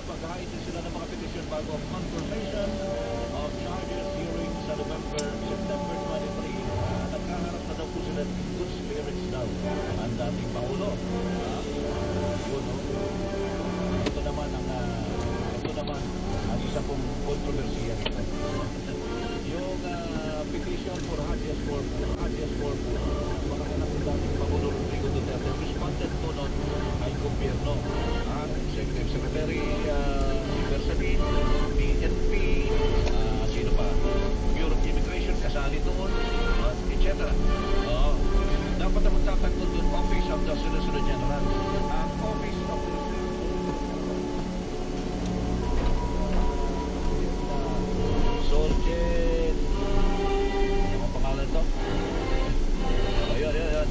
Nakapag-hain din sila ng mga petisyon bago ang confirmation of charges hearing sa September 23. Nagkaharap na daw po sila ng good spirits daw ang dating Pangulo. Yun, no? Ito naman ang isa pong kontrobersiya nito. Yung petition for habeas corpus mga anak ng dating Pangulo Rodrigo Duterte, responded po nun ay gobyerno. Executive Secretary Bersamin, PNP, sino pa? Bureau of Immigration, kasali doon, etc. Dapat na magtatanggol doon, Office of the Solicitor General. Ang Office of the Solgen. Ano ang pangalan to? Ayun.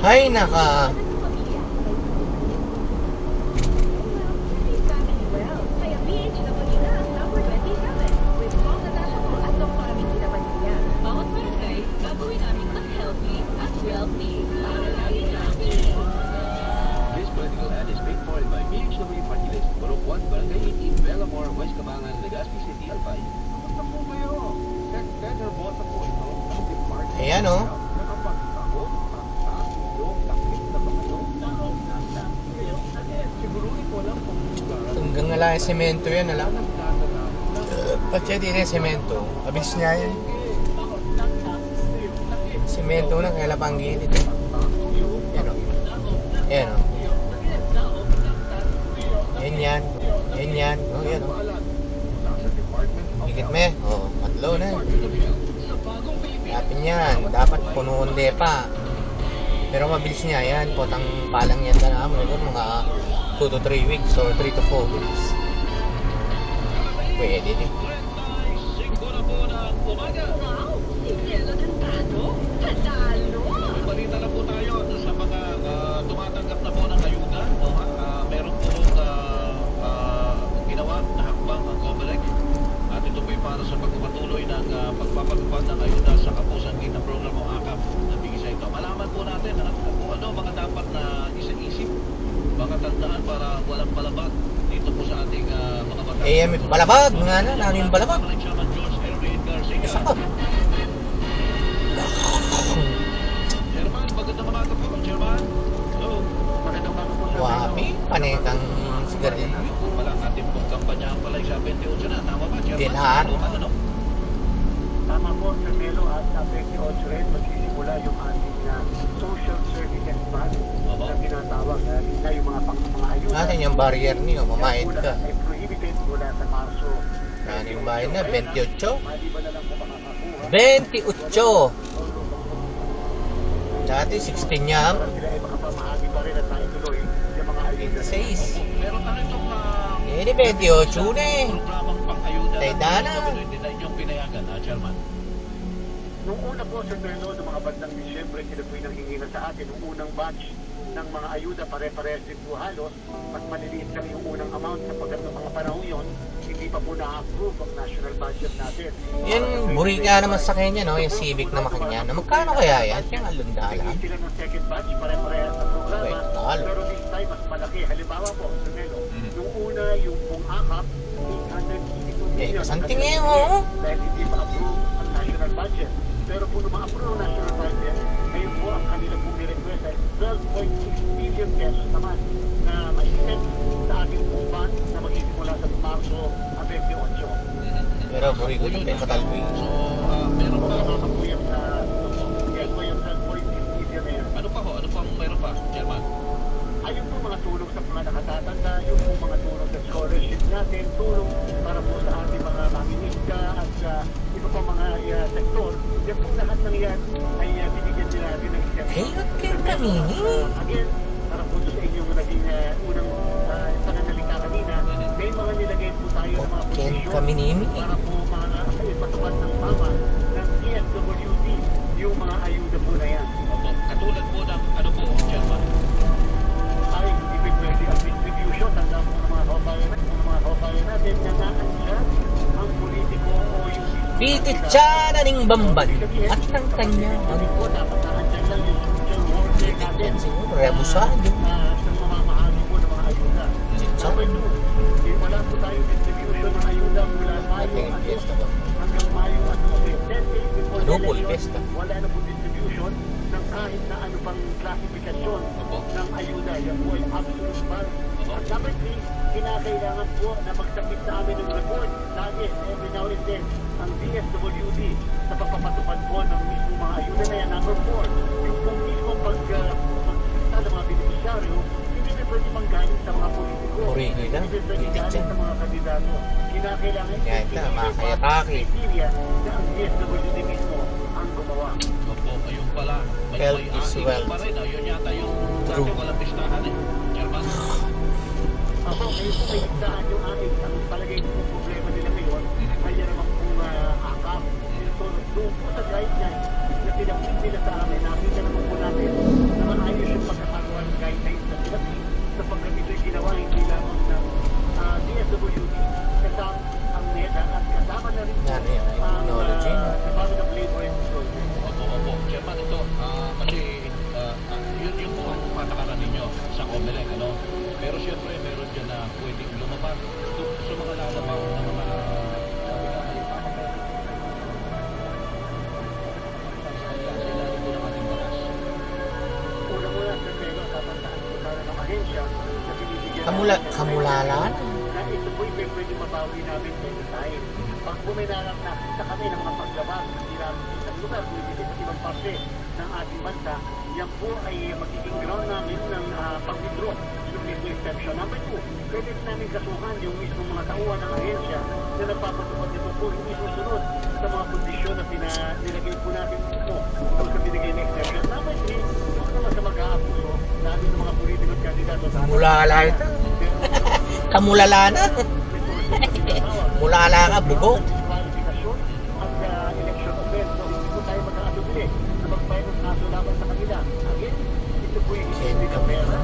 Ay, naka. This political ad is paid for by PHW Party List, Burok 1, Barangay 18, Bellamor, West Cabangan, Legazpi City, Albay. Kamusta po kayo? Better boss po ito. Ayan, oh. Nakapagtakot, takta, yung takip na ba kayo? Siguruhin ko lang kung Hanggang nga lang semento yan, alam. Pati din yung semento. Abis niya yan. Semento na, kaya lapang gilid. Yan, oh. Yan, oh. Yan yan. Yan yan. Oh, yan, oh. Higit me. Oh, matlo na. Yapin yan. Dapat punuon pa. Pero mabilis niya yan. Potang palang yan na naman. Mga 2 to 3 weeks or 3 to 4 weeks. Pwede din. May balita na po tayo sa mga tumatanggap na po ng ayuda. No? Meron po ginawa na hakbang ang Comelec. At ito po ay para sa pagpapatuloy ng pagpapatupad ng ayuda sa kapusan ng programa AKAP na bigay sa ito. Malaman po natin kung ano mga dapat na isip-isip, mga tandaan para walang palabag dito po sa ating mga bata. May balabag. Mga na, namin balabag. Chairman George Erwin Garcia. Sakot. Chairman, magandang umaga po, Chairman. Hello. Magandang umaga po, Sir. Wapi, panekang sigarilyo. Wala ating pong kampanyahan pala sa 28 na. Tama ba, Chairman? Dilar. Ano? Tama po, Sir Melo, at sa 28 rin magsisimula yung ating social services fund na tinatawag na yung mga ayuda. Natin yung barrier niyo, mamayad ka. Ay prohibited mula sa Marso. Yan yung bayad na, 28. Maliban na lang po makakakuha. 28! Dati 16 niya. Para sila ay makapamahagi pa rin at naituloy yung mga ayuda. 26. Meron na rin itong Eh, di 28 na eh. programang pang-ayuda Tay dana. hindi na inyong pinayagan, Chairman. Nung una po, Sir Melo, noong mga bandang Disyembre, sila po yung nanghingi na sa atin. Nung unang batch ng mga ayuda, pare-parehas din po halos. Mas maliliit lang yung unang amount sapagkat ng mga panahon yon, hindi pa po na-approve ang national budget natin. Yan, buri nga naman sa kanya, no? Yung Civic na makanya. Na magkano kaya yan? Yung alundala. Naging sila ng second batch, pare-parehas na programa. Wait, talo. Pero this time, mas malaki. Halimbawa po, Sir Melo, nung una, yung pong AKAP, 882 Eh, million. kasanting eh, oh. Dahil hindi pa approve ang national budget. Pero kung ma-approve ang national budget, ngayon po ang kanila pong request ay 12.6 billion pesos naman na maisip sa ating pong fund na magsisimula sa Marso 28. Pero buri ko yung katalwi. So, meron pa. Kasama po yung yes po yung 12.6 billion na yan. Ano pa ho? Ano pang meron pa, Chairman? Ayun po mga tulong sa mga nakatatanda, yung po mga tulong sa scholarship natin, tulong para po sa ating mga maminista at sa iba pa mga sektor. Yan po lahat ng yan ay binigyan din natin ng isang. Hey, what can kami? Again, para po sa inyong naging unang pananalita kanina, may mga nilagay po tayo ng mga Ken posisyon kami nimi. para po mga ipatupad ng mama ng DSWD yung mga ayuda po na yan. Opo. Katulad po ng ano po, Chairman? Ay hindi pa pwede ang distribution hanggang ng mga kababayan natin na naandyan ang politiko o yung Pitit siya na ning bamban. At ang kanya. Sabi ko, dapat naandyan lang yung social warfare Pitit natin yan siguro. Rebusado. sa mamamahagi po ng mga ayuda. Chicha. Number 2, wala po tayo distribution ng ayuda mula Mayo Ating at fiesta ba? hanggang Mayo at August. 10 days before Ano the po, election, fiesta? wala na po distribution ng kahit na ano pang klasifikasyon Opo. ng ayuda. Yan po ay absolute ban. At number 3, kinakailangan po na magsabit sa amin ng report lagi, every now and then, ang DSWD sa pagpapatupad po ng mismo mga ayuda na yan. Number 4, yung pong mismo pagkita ng mga beneficiaryo, hindi na pwede manggaling sa mga politiko. Uri ko ito. Hindi pwede Pitit galing siya. sa mga kandidato. Kinakailangan Yan, ito, makakayatake. criteria na ang DSWD mismo ang gumawa. Opo, ayun pala. Health may is acting wealth. pa rin. Ayun yata yung dati True. walang pistahan eh. Chairman? Ako, ngayon po may igdaan yung aking ang palagay ko pong problema nila ngayon ay yan naman pong akap. So, doon po sa guideline na pinapit nila sa amin, nakita naman po natin na maayos sa COMELEC, ano? Pero syempre, meron dyan na pwedeng lumabas sa mga lalabaw na mga sabi nga kayo, sa ilalim po ng ating batas. Una-una, Sir Pedro, tatandaan po tayo ng ahensya na binibigyan Kamulalan? na ito po'y pwede mabawi namin anytime. Pag po may nakita kami ng mga paglabas, hindi namin sa isang lugar, kung hindi sa ibang parte ng ating bansa, yan po ay magiging ground namin ng pag-withdraw sa mismo exception. Number 2, pwede rin namin kasuhan yung mismo mga tauhan ng ahensya na nagpapatupad nito po hindi susunod sa mga kondisyon na nilagay po natin mismo kung sa binigay na exception. Number 3, huwag naman sa mag-aapuso, lalo ng mga politiko at kandidato sa Kamulala ito. Kamulala na. Mulala ka, bugok. Qualifikasyon at election offense. So, hindi po tayo magkakasubili na mag-file ng kaso laban sa kanila. Again, ito po yung hindi na pera.